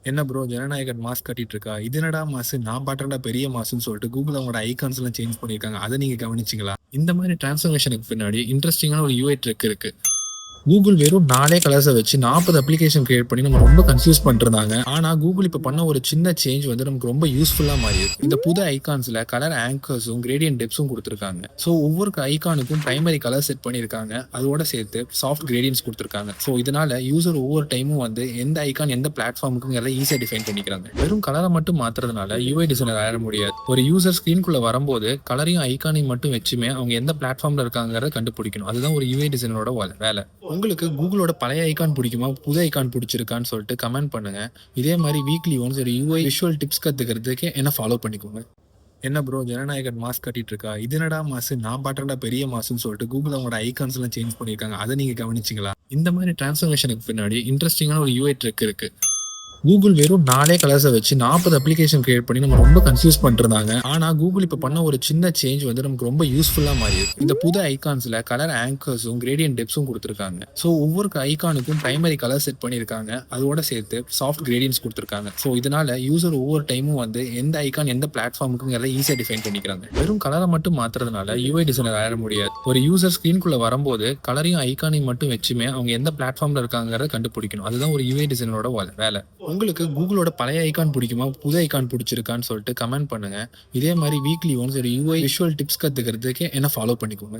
என்ன bro Jananayagan mass கட்டிட்டு இருக்கா? இது என்னடா மாசு? நான் பாட்டேன்டா பெரிய மாசுன்னு சொல்லிட்டு Google அவங்களோட ஐகான்ஸ் எல்லாம் சேஞ்ச் பண்ணியிருக்காங்க. அத நீங்க கவனிச்சீங்களா? இந்த மாதிரி டிரான்ஸ்ஃபர்மேஷனுக்கு பின்னாடி இன்ட்ரஸ்டிங்கான ஒரு யூஐ ட்ரிக் இருக்கு. கூகுள் வெறும் 4 கலர்ஸ வச்சு 40 அப்ளிகேஷன் கிரியேட் பண்ணி நம்ம ரொம்ப கன்ஃப்யூஸ் பண்ணிருந்தாங்க. ஆனா கூகுள் இப்ப பண்ண ஒரு சின்ன சேஞ்ச் வந்து நமக்கு ரொம்ப யூஸ்ஃபுல்லா மாறியிருக்கு. இந்த புது ஐகான்ஸ்ல கலர் ஆங்கர்ஸும் கிரேடியன்ட் டெப்ஸும் கொடுத்திருக்காங்க. சோ ஒவ்வொரு ஐகானுக்கும் பிரைமரி கலர் செட் பண்ணியிருக்காங்க. அதோட சேர்த்து சாஃப்ட் கிரேடியன்ட்ஸ் கொடுத்திருக்காங்க. சோ இதனால யூசர் ஒவ்வொரு டைமும் வந்து எந்த ஐகான் எந்த பிளாட்ஃபார்முக்குங்கிறத ஈஸியா டிஃபைன் பண்ணிக்கிறாங்க. வெறும் கலரை மட்டும் மாத்துறதுனால யூஐ டிசைனர் ஆயிட முடியாது. ஒரு யூசர் ஸ்கிரீனுக்குள்ள வரும்போது கலரையும் ஐகானையும் மட்டும் வச்சுமே அவங்க எந்த பிளாட்ஃபார்ம்ல இருக்காங்கிறத கண்டுபிடிக்கணும். அதுதான் ஒரு யூஐ டிசைனரோட வேலை. உங்களுக்கு கூகுளோட பழைய ஐகான் பிடிக்குமா? புது ஐகான் பிடிச்சிருக்கான்னு சொல்லிட்டு கமெண்ட் பண்ணுங்க. இதே மாதிரி வீக்லி ஒன்ஸ் ஒரு யூஐ விஷுவல் டிப்ஸ் கத்துக்கிறதுக்கு என்ன ஃபாலோ பண்ணிக்கோங்க. என்ன ப்ரோ ஜனநாயகன் மாஸ் கட்டிட்டு இருக்கா? இது என்னடா மாசு? நான் பாட்டேன்டா பெரிய மாசுன்னு சொல்லிட்டு Google அவங்களோட ஐகான்ஸ் எல்லாம் சேஞ்ச் பண்ணியிருக்காங்க. அத நீங்க கவனிச்சீங்களா? இந்த மாதிரி டிரான்ஸ்ஃபர்மேஷனுக்கு பின்னாடி இன்ட்ரஸ்டிங்கான ஒரு யூஐ ட்ரிக் இருக்கு. கூகுள் வெறும் 4 கலர்ஸ வச்சு 40 அப்ளிகேஷன் கிரியேட் பண்ணி நம்ம ரொம்ப கன்ஃப்யூஸ் பண்ணிருந்தாங்க. ஆனா கூகுள் இப்ப பண்ண ஒரு சின்ன சேஞ்ச் வந்து நமக்கு ரொம்ப யூஸ்ஃபுல்லா மாறியிருக்கு. இந்த புது ஐகான்ஸ்ல கலர் ஆங்கர்ஸும் கிரேடியன்ட் டெப்ஸும் கொடுத்திருக்காங்க. சோ ஒவ்வொரு ஐகானுக்கும் பிரைமரி கலர் செட் பண்ணியிருக்காங்க. அதோட சேர்த்து சாஃப்ட் கிரேடியன்ட்ஸ் கொடுத்திருக்காங்க. சோ இதனால யூசர் ஒவ்வொரு டைமும் வந்து எந்த ஐகான் எந்த பிளாட்ஃபார்முக்குங்கிறத ஈஸியா டிஃபைன் பண்ணிக்கிறாங்க. வெறும் கலரை மட்டும் மாத்துறதுனால யூஐ டிசைனர் ஆயிட முடியாது. ஒரு யூசர் ஸ்கிரீனுக்குள்ள வரும்போது கலரையும் ஐகானையும் மட்டும் வச்சுமே அவங்க எந்த பிளாட்ஃபார்ம்ல இருக்காங்கிறத கண்டுபிடிக்கணும். அதுதான் ஒரு யூஐ டிசைனரோட வேலை. உங்களுக்கு கூகுளோட பழைய ஐகான் பிடிக்குமா? புது ஐகான் பிடிச்சிருக்கான்னு சொல்லிட்டு கமெண்ட் பண்ணுங்க. இதே மாதிரி வீக்லி ஒன்ஸ் ஒரு யூஐ விஷுவல் டிப்ஸ் கத்துக்கிறதுக்கு என்ன ஃபாலோ பண்ணிக்கோங்க.